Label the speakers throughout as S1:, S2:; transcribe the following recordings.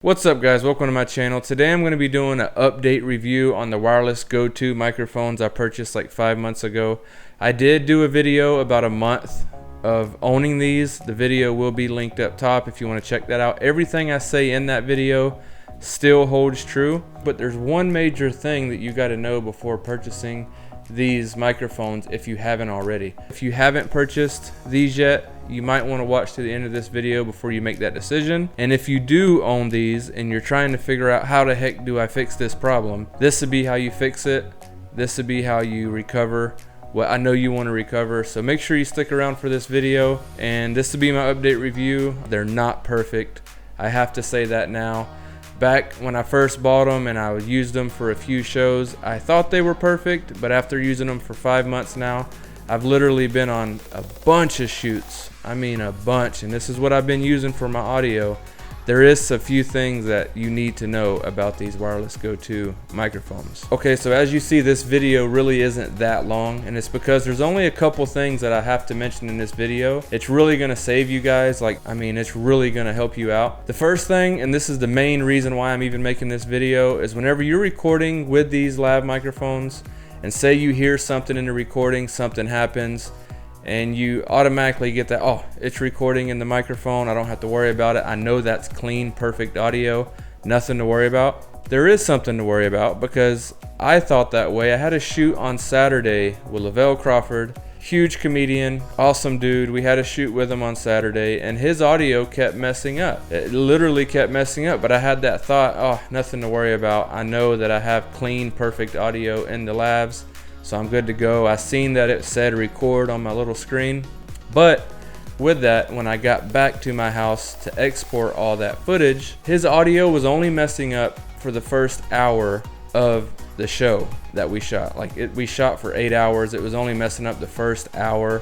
S1: What's up guys, welcome to my channel. Today I'm going to be doing an update review on the wireless Go-To microphones I purchased like 5 months ago. I did do a video about a month of owning these. The video will be linked up top if you want to check that out. Everything I say in that video still holds true, but there's one major thing that you got to know before purchasing these microphones if you haven't already. If you haven't purchased these yet, you might want to watch to the end of this video before you make that decision. And if you do own these and you're trying to figure out how the heck do I fix this problem, this would be how you fix it. This would be how you recover what I know you want to recover. So make sure you stick around for this video, and this will be my update review. They're not perfect, I have to say that now. Back when I first bought them and I used them for a few shows, I thought they were perfect, but after using them for 5 months now, I've literally been on a bunch of shoots. I mean a bunch, and this is what I've been using for my audio. There is a few things that you need to know about these wireless Go-To microphones. Okay, so as you see, this video really isn't that long, and it's because there's only a couple things that I have to mention in this video. It's really gonna save you guys, it's really gonna help you out. The first thing, and this is the main reason why I'm even making this video, is whenever you're recording with these lav microphones, and say you hear something in the recording, something happens, and you automatically get that, oh, it's recording in the microphone, I don't have to worry about it, I know that's clean, perfect audio, nothing to worry about. There is something to worry about, because I thought that way. I had a shoot on Saturday with Lavelle Crawford, huge comedian, awesome dude. We had a shoot with him on Saturday, and his audio kept messing up. It literally kept messing up, but I had that thought, oh, nothing to worry about. I know that I have clean, perfect audio in the labs, so I'm good to go. I seen that it said record on my little screen, but with that, when I got back to my house to export all that footage, his audio was only messing up for the first hour of the show that we shot. We shot for 8 hours. It was only messing up the first hour,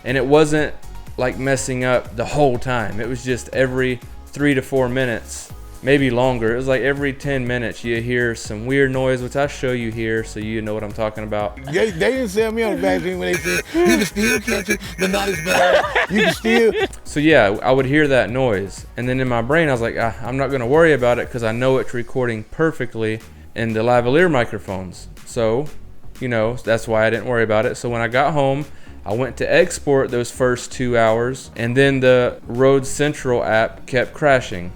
S1: and it wasn't like messing up the whole time. It was just every 3 to 4 minutes, maybe longer. It was like every 10 minutes you hear some weird noise, which I show you here so you know what I'm talking about.
S2: They didn't sell me on the back when they said you can still catch it, but not as bad. You can still.
S1: So yeah, I would hear that noise, and then in my brain I was like, I'm not gonna worry about it because I know it's recording perfectly in the lavalier microphones. So, you know, that's why I didn't worry about it. So when I got home, I went to export those first 2 hours, and then the Rode Central app kept crashing.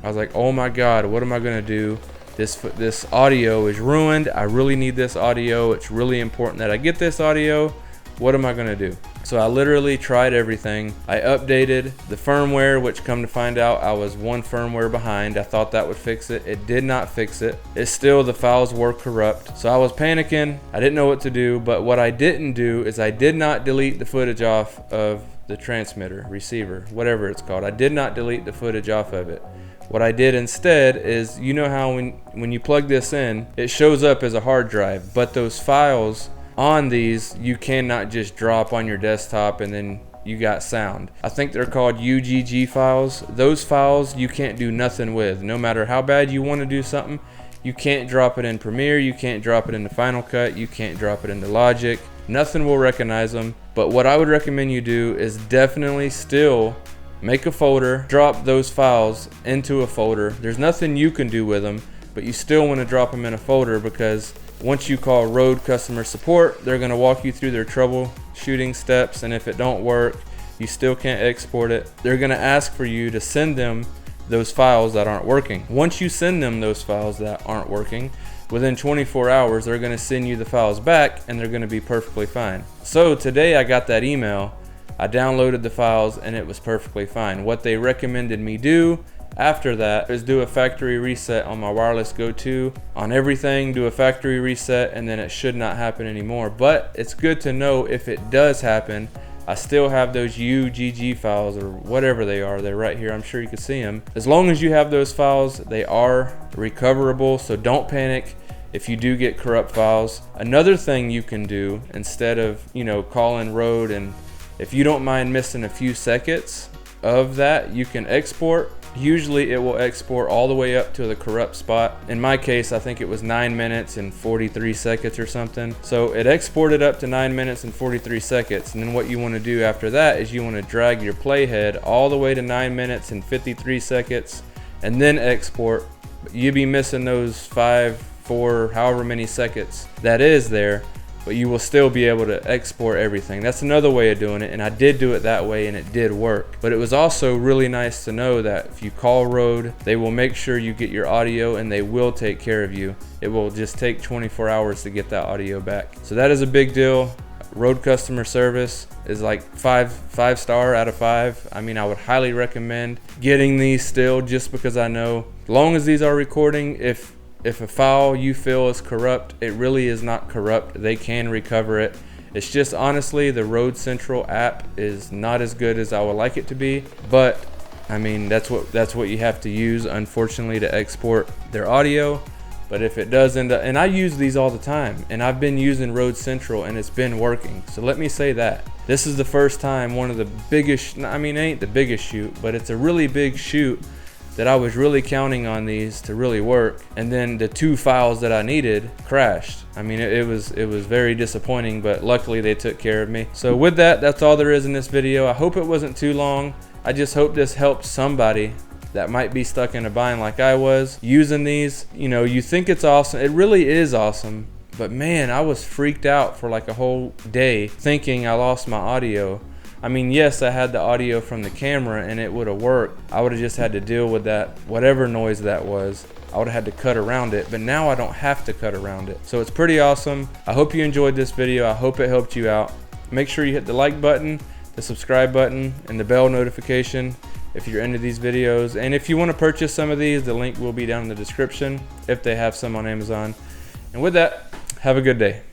S1: I was like, oh my God, what am I gonna do? This audio is ruined. I really need this audio. It's really important that I get this audio. What am I gonna do? So I literally tried everything. I updated the firmware, which come to find out I was one firmware behind. I thought that would fix it. It did not fix it. It's still, the files were corrupt. So I was panicking. I didn't know what to do, but what I didn't do is I did not delete the footage off of the transmitter, receiver, whatever it's called. I did not delete the footage off of it. What I did instead is, you know how when you plug this in, it shows up as a hard drive, but those files on these you cannot just drop on your desktop and then you got sound. I think they're called UGG files. Those files you can't do nothing with. No matter how bad you want to do something, you can't drop it in Premiere, you can't drop it into Final Cut, you can't drop it into Logic. Nothing will recognize them. But what I would recommend you do is definitely still make a folder, drop those files into a folder. There's nothing you can do with them, but you still want to drop them in a folder, because once you call Rode customer support, they're going to walk you through their troubleshooting steps, and if it don't work, you still can't export it. They're going to ask for you to send them those files that aren't working. Once you send them those files that aren't working, within 24 hours, they're going to send you the files back, and they're going to be perfectly fine. So today I got that email. I downloaded the files and it was perfectly fine. What they recommended me do after that is do a factory reset on my wireless Go-To. On everything, do a factory reset, and then it should not happen anymore. But it's good to know if it does happen, I still have those UGG files, or whatever they are. They're right here, I'm sure you can see them. As long as you have those files, they are recoverable, so don't panic if you do get corrupt files. Another thing you can do, instead of, you know, calling Rode, and if you don't mind missing a few seconds of that, you can export. Usually it will export all the way up to the corrupt spot. In my case, I think it was 9 minutes and 43 seconds or something. So it exported up to 9 minutes and 43 seconds. And then what you want to do after that is you want to drag your playhead all the way to 9 minutes and 53 seconds and then export. You'd be missing those 5, 4, however many seconds that is there, but you will still be able to export everything. That's another way of doing it, and I did do it that way and it did work. But it was also really nice to know that if you call Rode, they will make sure you get your audio and they will take care of you. It will just take 24 hours to get that audio back. So that is a big deal. Rode customer service is like five star out of 5. I mean, I would highly recommend getting these still, just because I know as long as these are recording, if a file you feel is corrupt, it really is not corrupt. They can recover it. It's just honestly the Rode Central app is not as good as I would like it to be, but I mean that's what you have to use, unfortunately, to export their audio. But if it does end up, and I use these all the time, and I've been using Rode Central and it's been working. So let me say that this is the first time one of the biggest, I mean, it ain't the biggest shoot, but it's a really big shoot that I was really counting on these to really work, and then the 2 files that I needed crashed. I mean, it was very disappointing, but luckily they took care of me. So with that, that's all there is in this video. I hope it wasn't too long. I just hope this helped somebody that might be stuck in a bind like I was using these. You know, you think it's awesome. It really is awesome, but man, I was freaked out for like a whole day thinking I lost my audio. I mean, yes, I had the audio from the camera and it would have worked. I would have just had to deal with that, whatever noise that was. I would have had to cut around it, but now I don't have to cut around it. So it's pretty awesome. I hope you enjoyed this video. I hope it helped you out. Make sure you hit the like button, the subscribe button, and the bell notification if you're into these videos. And if you want to purchase some of these, the link will be down in the description if they have some on Amazon. And with that, have a good day.